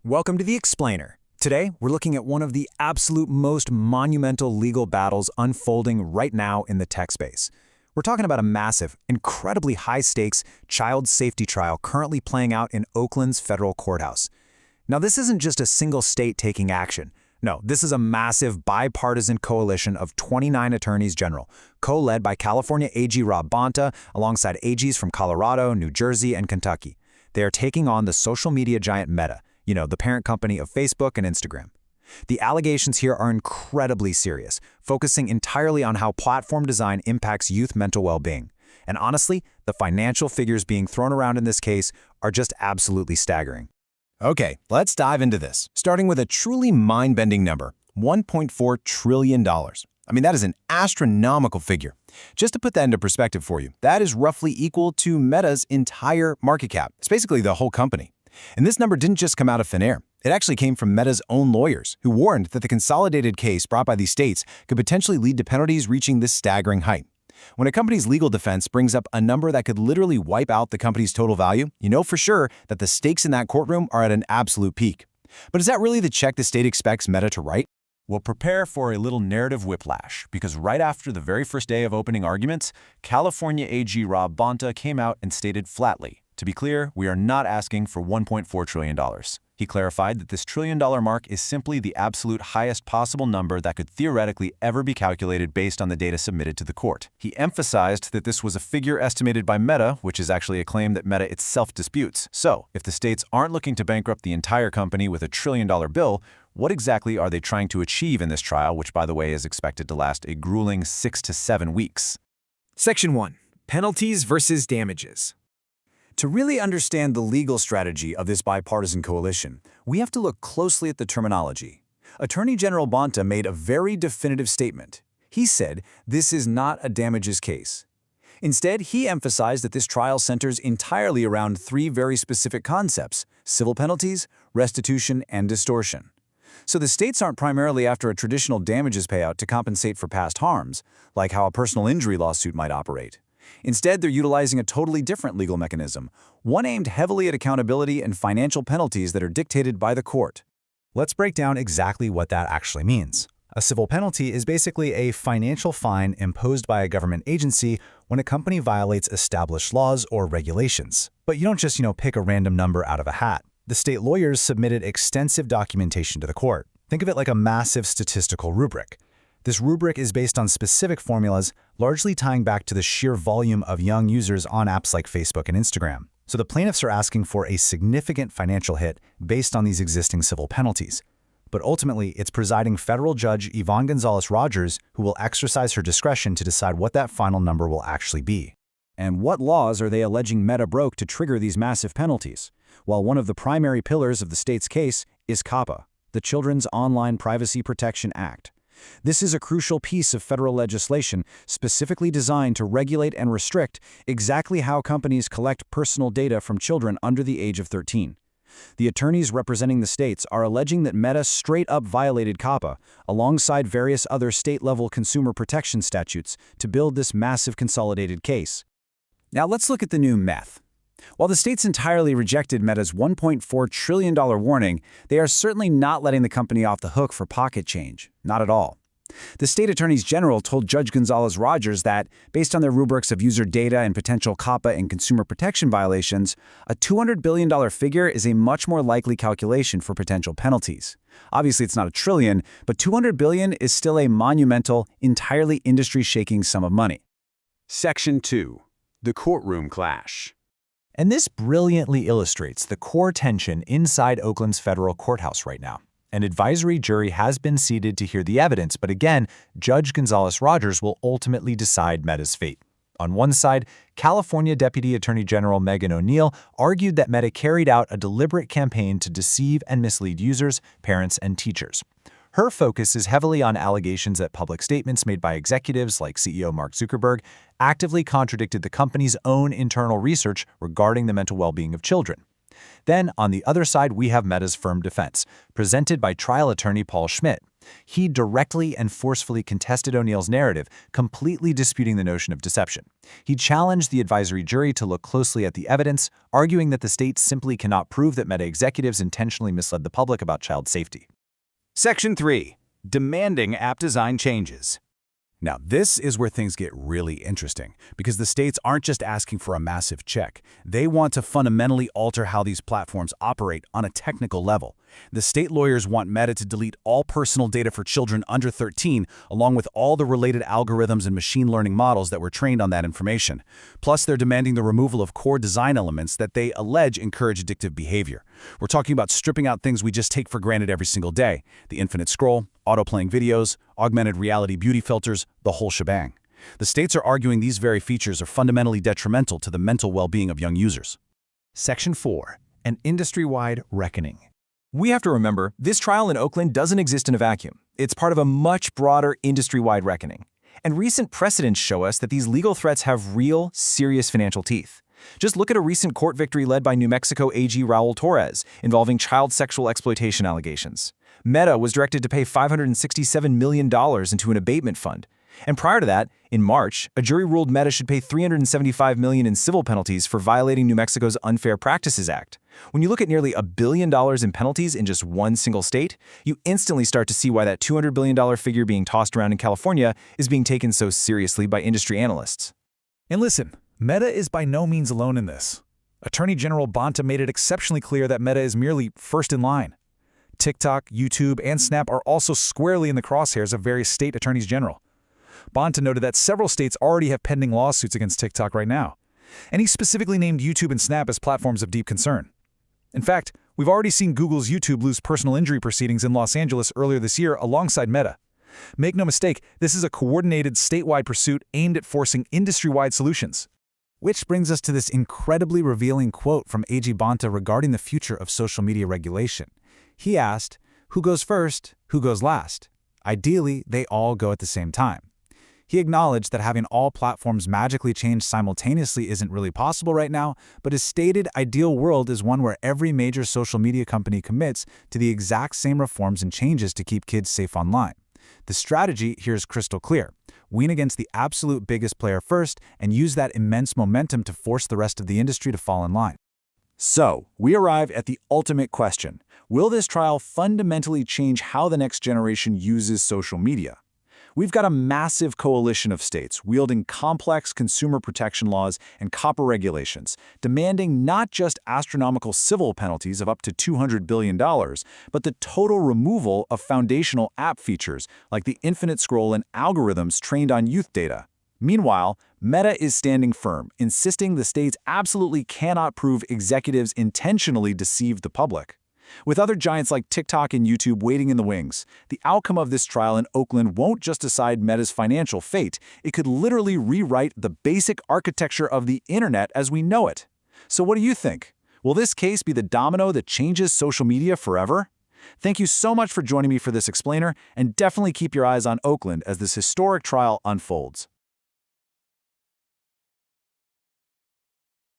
Welcome to The Explainer. Today, we're looking at one of the absolute most monumental legal battles unfolding right now in the tech space. We're talking about a massive, incredibly high-stakes child safety trial currently playing out in Oakland's federal courthouse. Now, this isn't just a single state taking action. No, this is a massive bipartisan coalition of 29 attorneys general, co-led by California AG Bonta alongside AGs from Colorado, New Jersey, and Kentucky. They are taking on the social media giant Meta, the parent company of Facebook and Instagram. The allegations here are incredibly serious, focusing entirely on how platform design impacts youth mental well-being. And honestly, the financial figures being thrown around in this case are just absolutely staggering. Okay, let's dive into this, starting with a truly mind-bending number, $1.4 trillion. That is an astronomical figure. Just to put that into perspective for you, that is roughly equal to Meta's entire market cap. It's basically the whole company. And this number didn't just come out of thin air. It actually came from Meta's own lawyers, who warned that the consolidated case brought by these states could potentially lead to penalties reaching this staggering height. When a company's legal defense brings up a number that could literally wipe out the company's total value, you know for sure that the stakes in that courtroom are at an absolute peak. But is that really the check the state expects Meta to write? Well, prepare for a little narrative whiplash, because right after the very first day of opening arguments, California AG Bonta came out and stated flatly, to be clear, we are not asking for $1.4 trillion. He clarified that this trillion-dollar mark is simply the absolute highest possible number that could theoretically ever be calculated based on the data submitted to the court. He emphasized that this was a figure estimated by Meta, which is actually a claim that Meta itself disputes. So, if the states aren't looking to bankrupt the entire company with a trillion-dollar bill, what exactly are they trying to achieve in this trial, which, by the way, is expected to last a grueling 6 to 7 weeks? Section 1. Penalties versus damages. To really understand the legal strategy of this bipartisan coalition, we have to look closely at the terminology. Attorney General Bonta made a very definitive statement. He said this is not a damages case. Instead, he emphasized that this trial centers entirely around three very specific concepts: civil penalties, restitution, and distortion. So the states aren't primarily after a traditional damages payout to compensate for past harms, like how a personal injury lawsuit might operate. Instead, they're utilizing a totally different legal mechanism, one aimed heavily at accountability and financial penalties that are dictated by the court. Let's break down exactly what that actually means. A civil penalty is basically a financial fine imposed by a government agency when a company violates established laws or regulations. But you don't just, pick a random number out of a hat. The state lawyers submitted extensive documentation to the court. Think of it like a massive statistical rubric. This rubric is based on specific formulas, largely tying back to the sheer volume of young users on apps like Facebook and Instagram. So the plaintiffs are asking for a significant financial hit based on these existing civil penalties. But ultimately, it's presiding federal judge Yvonne Gonzalez-Rogers who will exercise her discretion to decide what that final number will actually be. And what laws are they alleging Meta broke to trigger these massive penalties? Well, one of the primary pillars of the state's case is COPPA, the Children's Online Privacy Protection Act. This is a crucial piece of federal legislation specifically designed to regulate and restrict exactly how companies collect personal data from children under the age of 13. The attorneys representing the states are alleging that Meta straight-up violated COPPA, alongside various other state-level consumer protection statutes, to build this massive consolidated case. Now let's look at the new meth. While the states entirely rejected Meta's $1.4 trillion warning, they are certainly not letting the company off the hook for pocket change. Not at all. The state attorneys general told Judge Gonzalez-Rogers that, based on their rubrics of user data and potential COPPA and consumer protection violations, a $200 billion figure is a much more likely calculation for potential penalties. Obviously, it's not a trillion, but $200 billion is still a monumental, entirely industry-shaking sum of money. Section 2. The Courtroom Clash. And this brilliantly illustrates the core tension inside Oakland's federal courthouse right now. An advisory jury has been seated to hear the evidence, but again, Judge Gonzalez-Rogers will ultimately decide Meta's fate. On one side, California Deputy Attorney General Megan O'Neill argued that Meta carried out a deliberate campaign to deceive and mislead users, parents, and teachers. Her focus is heavily on allegations that public statements made by executives like CEO Mark Zuckerberg actively contradicted the company's own internal research regarding the mental well-being of children. Then, on the other side, we have Meta's firm defense, presented by trial attorney Paul Schmidt. He directly and forcefully contested O'Neill's narrative, completely disputing the notion of deception. He challenged the advisory jury to look closely at the evidence, arguing that the state simply cannot prove that Meta executives intentionally misled the public about child safety. Section 3. Demanding app design changes. Now, this is where things get really interesting, because the states aren't just asking for a massive check. They want to fundamentally alter how these platforms operate on a technical level. The state lawyers want Meta to delete all personal data for children under 13, along with all the related algorithms and machine learning models that were trained on that information. Plus, they're demanding the removal of core design elements that they allege encourage addictive behavior. We're talking about stripping out things we just take for granted every single day: the infinite scroll, auto-playing videos, augmented reality beauty filters, the whole shebang. The states are arguing these very features are fundamentally detrimental to the mental well-being of young users. Section 4. An industry-wide reckoning. We have to remember, this trial in Oakland doesn't exist in a vacuum. It's part of a much broader industry-wide reckoning. And recent precedents show us that these legal threats have real, serious financial teeth. Just look at a recent court victory led by New Mexico AG Raul Torres involving child sexual exploitation allegations. Meta was directed to pay $567 million into an abatement fund. And prior to that, in March, a jury ruled Meta should pay $375 million in civil penalties for violating New Mexico's Unfair Practices Act. When you look at nearly $1 billion in penalties in just one single state, you instantly start to see why that $200 billion figure being tossed around in California is being taken so seriously by industry analysts. And listen, Meta is by no means alone in this. Attorney General Bonta made it exceptionally clear that Meta is merely first in line. TikTok, YouTube, and Snap are also squarely in the crosshairs of various state attorneys general. Bonta noted that several states already have pending lawsuits against TikTok right now, and he specifically named YouTube and Snap as platforms of deep concern. In fact, we've already seen Google's YouTube lose personal injury proceedings in Los Angeles earlier this year alongside Meta. Make no mistake, this is a coordinated statewide pursuit aimed at forcing industry-wide solutions. Which brings us to this incredibly revealing quote from AG Bonta regarding the future of social media regulation. He asked, "Who goes first? Who goes last? Ideally, they all go at the same time." He acknowledged that having all platforms magically change simultaneously isn't really possible right now, but his stated ideal world is one where every major social media company commits to the exact same reforms and changes to keep kids safe online. The strategy here is crystal clear. Win against the absolute biggest player first and use that immense momentum to force the rest of the industry to fall in line. So, we arrive at the ultimate question. Will this trial fundamentally change how the next generation uses social media? We've got a massive coalition of states wielding complex consumer protection laws and copper regulations, demanding not just astronomical civil penalties of up to $200 billion, but the total removal of foundational app features like the infinite scroll and algorithms trained on youth data. Meanwhile, Meta is standing firm, insisting the states absolutely cannot prove executives intentionally deceived the public. With other giants like TikTok and YouTube waiting in the wings, the outcome of this trial in Oakland won't just decide Meta's financial fate, it could literally rewrite the basic architecture of the internet as we know it. So what do you think? Will this case be the domino that changes social media forever? Thank you so much for joining me for this explainer, and definitely keep your eyes on Oakland as this historic trial unfolds.